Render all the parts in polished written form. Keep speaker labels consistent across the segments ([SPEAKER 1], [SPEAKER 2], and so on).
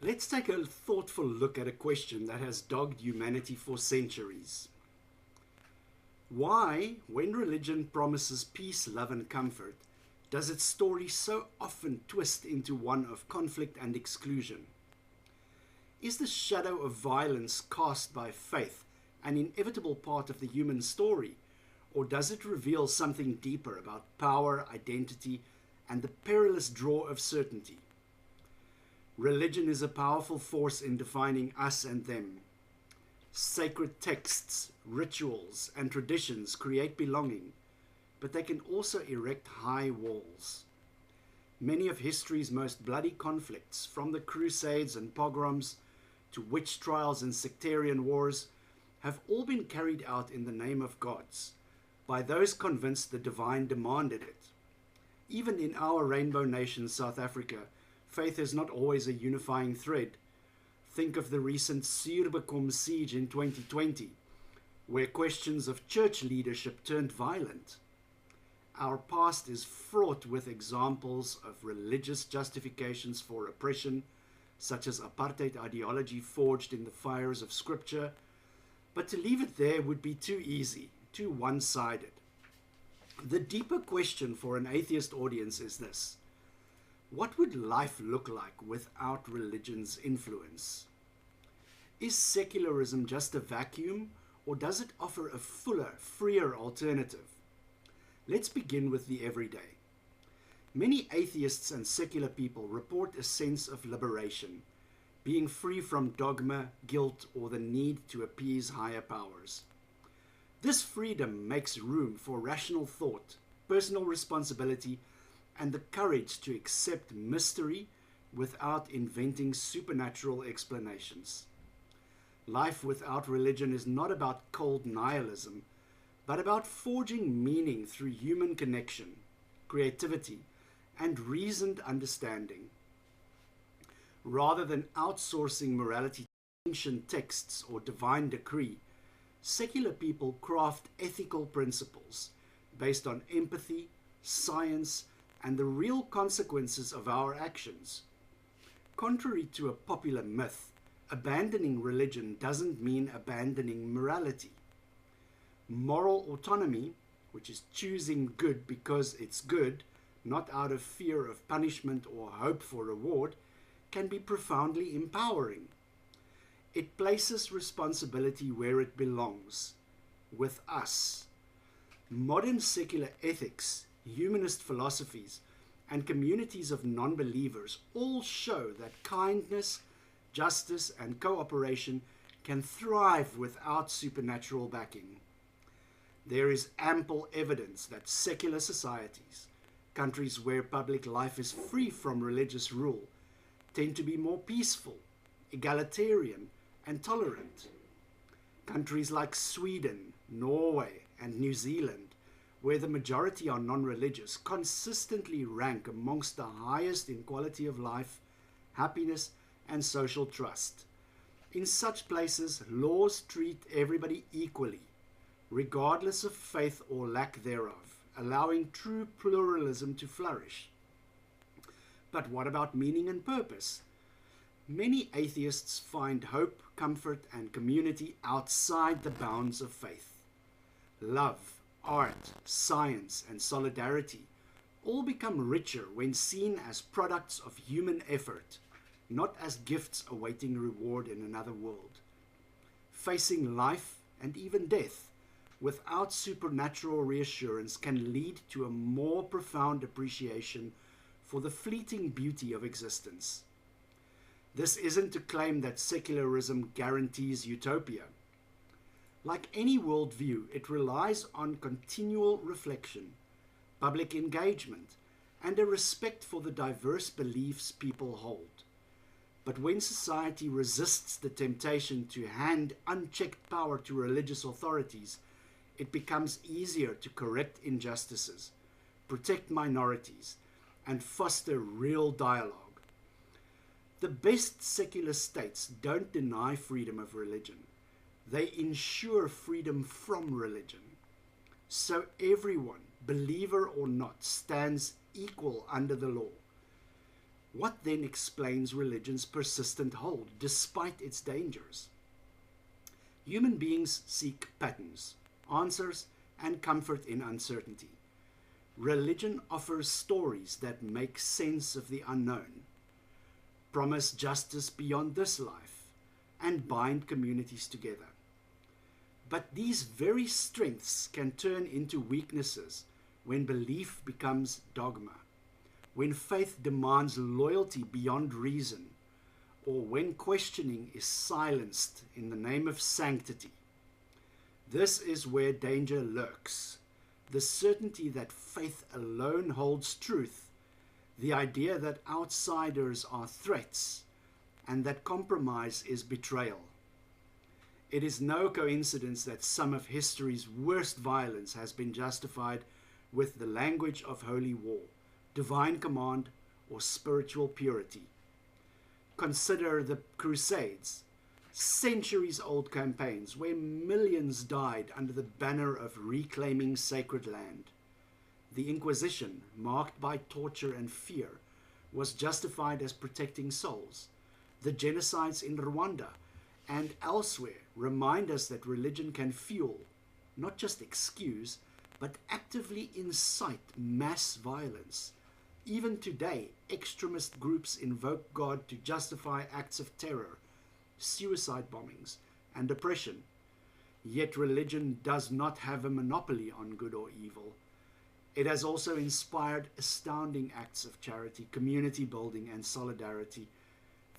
[SPEAKER 1] Let's take a thoughtful look at a question that has dogged humanity for centuries. Why, when religion promises peace, love, and comfort, does its story so often twist into one of conflict and exclusion? Is the shadow of violence cast by faith an inevitable part of the human story, or does it reveal something deeper about power, identity, and the perilous draw of certainty? Religion is a powerful force in defining us and them. Sacred texts, rituals, and traditions create belonging, but they can also erect high walls. Many of history's most bloody conflicts, from the Crusades and pogroms to witch trials and sectarian wars, have all been carried out in the name of gods, by those convinced the divine demanded it. Even in our rainbow nation, South Africa, faith is not always a unifying thread. Think of the recent Suurbekom siege in 2020, where questions of church leadership turned violent. Our past is fraught with examples of religious justifications for oppression, such as apartheid ideology forged in the fires of scripture, but to leave it there would be too easy, too one-sided. The deeper question for an atheist audience is this: what would life look like without religion's influence? Is secularism just a vacuum, or does it offer a fuller, freer alternative? Let's begin with the everyday. Many atheists and secular people report a sense of liberation, being free from dogma, guilt, or the need to appease higher powers. This freedom makes room for rational thought, personal responsibility, and the courage to accept mystery without inventing supernatural explanations. Life without religion is not about cold nihilism, but about forging meaning through human connection, creativity, and reasoned understanding. Rather than outsourcing morality to ancient texts or divine decree, secular people craft ethical principles based on empathy, science, and the real consequences of our actions. Contrary to a popular myth, abandoning religion doesn't mean abandoning morality. Moral autonomy, which is choosing good because it's good, not out of fear of punishment or hope for reward, can be profoundly empowering. It places responsibility where it belongs, with us. Modern secular ethics, humanist philosophies, and communities of non-believers all show that kindness, justice, and cooperation can thrive without supernatural backing. There is ample evidence that secular societies, countries where public life is free from religious rule, tend to be more peaceful, egalitarian, and tolerant. Countries like Sweden, Norway, and New Zealand, where the majority are non-religious, consistently rank amongst the highest in quality of life, happiness, and social trust. In such places, laws treat everybody equally, regardless of faith or lack thereof, allowing true pluralism to flourish. But what about meaning and purpose? Many atheists find hope, comfort, and community outside the bounds of faith. Love, art, science, and solidarity all become richer when seen as products of human effort, not as gifts awaiting reward in another world. Facing life and even death without supernatural reassurance can lead to a more profound appreciation for the fleeting beauty of existence. This isn't to claim that secularism guarantees utopia. Like any worldview, it relies on continual reflection, public engagement, and a respect for the diverse beliefs people hold. But when society resists the temptation to hand unchecked power to religious authorities, it becomes easier to correct injustices, protect minorities, and foster real dialogue. The best secular states don't deny freedom of religion. They ensure freedom from religion. So everyone, believer or not, stands equal under the law. What then explains religion's persistent hold despite its dangers? Human beings seek patterns, answers, and comfort in uncertainty. Religion offers stories that make sense of the unknown, promise justice beyond this life, and bind communities together. But these very strengths can turn into weaknesses when belief becomes dogma, when faith demands loyalty beyond reason, or when questioning is silenced in the name of sanctity. This is where danger lurks. The certainty that faith alone holds truth, the idea that outsiders are threats, and that compromise is betrayal. It is no coincidence that some of history's worst violence has been justified with the language of holy war, divine command, or spiritual purity. Consider the Crusades, centuries-old campaigns where millions died under the banner of reclaiming sacred land. The Inquisition, marked by torture and fear, was justified as protecting souls. The genocides in Rwanda and elsewhere remind us that religion can fuel, not just excuse, but actively incite mass violence. Even today, extremist groups invoke God to justify acts of terror, suicide bombings, and oppression. Yet religion does not have a monopoly on good or evil. It has also inspired astounding acts of charity, community building, and solidarity.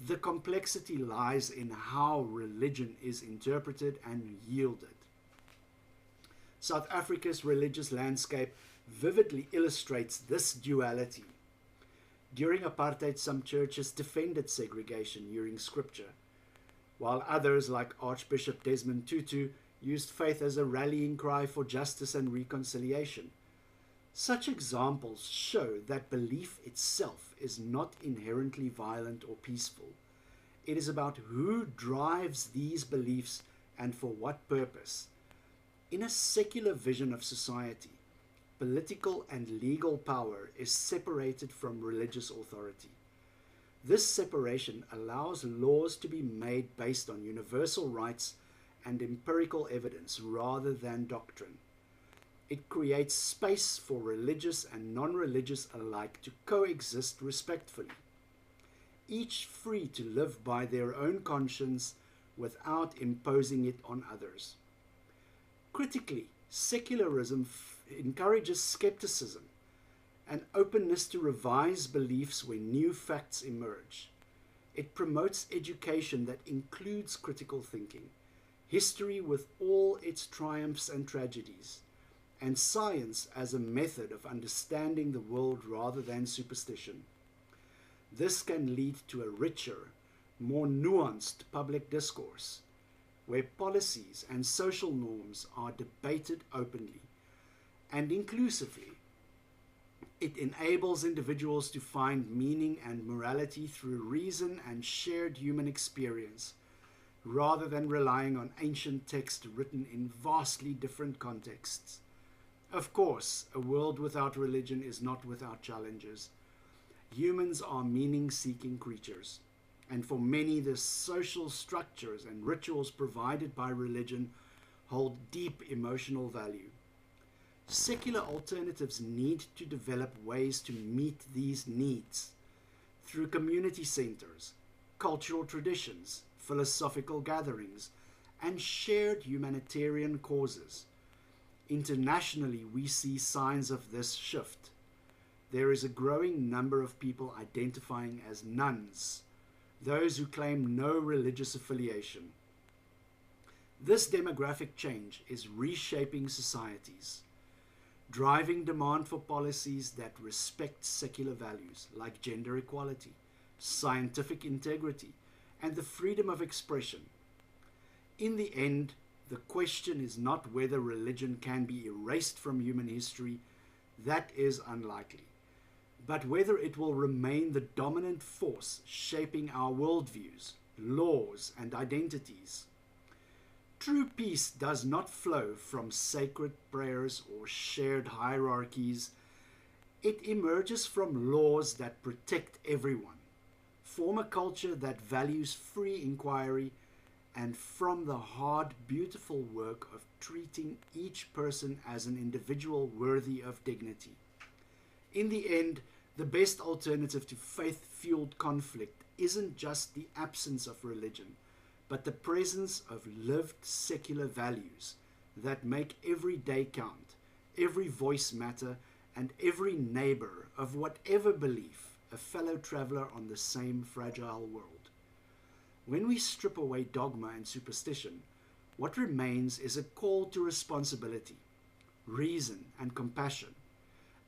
[SPEAKER 1] The complexity lies in how religion is interpreted and yielded. South Africa's religious landscape vividly illustrates this duality. During apartheid, some churches defended segregation using scripture, while others, like Archbishop Desmond Tutu, used faith as a rallying cry for justice and reconciliation. Such examples show that belief itself is not inherently violent or peaceful. It is about who drives these beliefs and for what purpose. In a secular vision of society, political and legal power is separated from religious authority. This separation allows laws to be made based on universal rights and empirical evidence rather than doctrine. It creates space for religious and non-religious alike to coexist respectfully, each free to live by their own conscience without imposing it on others. Critically, secularism encourages skepticism and openness to revise beliefs when new facts emerge. It promotes education that includes critical thinking, history with all its triumphs and tragedies, and science as a method of understanding the world rather than superstition. This can lead to a richer, more nuanced public discourse, where policies and social norms are debated openly and inclusively. It enables individuals to find meaning and morality through reason and shared human experience, rather than relying on ancient text written in vastly different contexts. Of course, a world without religion is not without challenges. Humans are meaning-seeking creatures, and for many the social structures and rituals provided by religion hold deep emotional value. Secular alternatives need to develop ways to meet these needs through community centers, cultural traditions, philosophical gatherings, and shared humanitarian causes. Internationally, we see signs of this shift. There is a growing number of people identifying as nuns, those who claim no religious affiliation. This demographic change is reshaping societies, driving demand for policies that respect secular values like gender equality, scientific integrity, and the freedom of expression. In the end, the question is not whether religion can be erased from human history, that is unlikely, but whether it will remain the dominant force shaping our worldviews, laws, and identities. True peace does not flow from sacred prayers or shared hierarchies. It emerges from laws that protect everyone, form a culture that values free inquiry, and from the hard, beautiful work of treating each person as an individual worthy of dignity. In the end, the best alternative to faith-fueled conflict isn't just the absence of religion, but the presence of lived secular values that make every day count, every voice matter, and every neighbor of whatever belief a fellow traveler on the same fragile world. When we strip away dogma and superstition, what remains is a call to responsibility, reason, and compassion,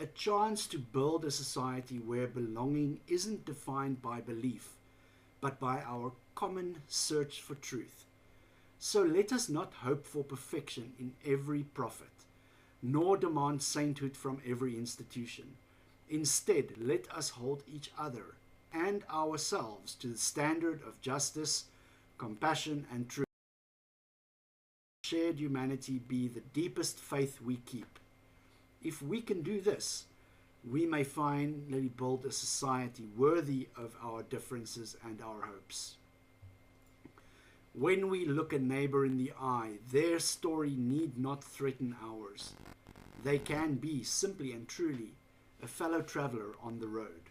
[SPEAKER 1] a chance to build a society where belonging isn't defined by belief, but by our common search for truth. So let us not hope for perfection in every prophet, nor demand sainthood from every institution. Instead, let us hold each other and ourselves to the standard of justice, compassion, and truth. Shared humanity be the deepest faith we keep. If we can do this, we may finally build a society worthy of our differences and our hopes. When we look a neighbor in the eye, their story need not threaten ours. They can be, simply and truly, a fellow traveler on the road.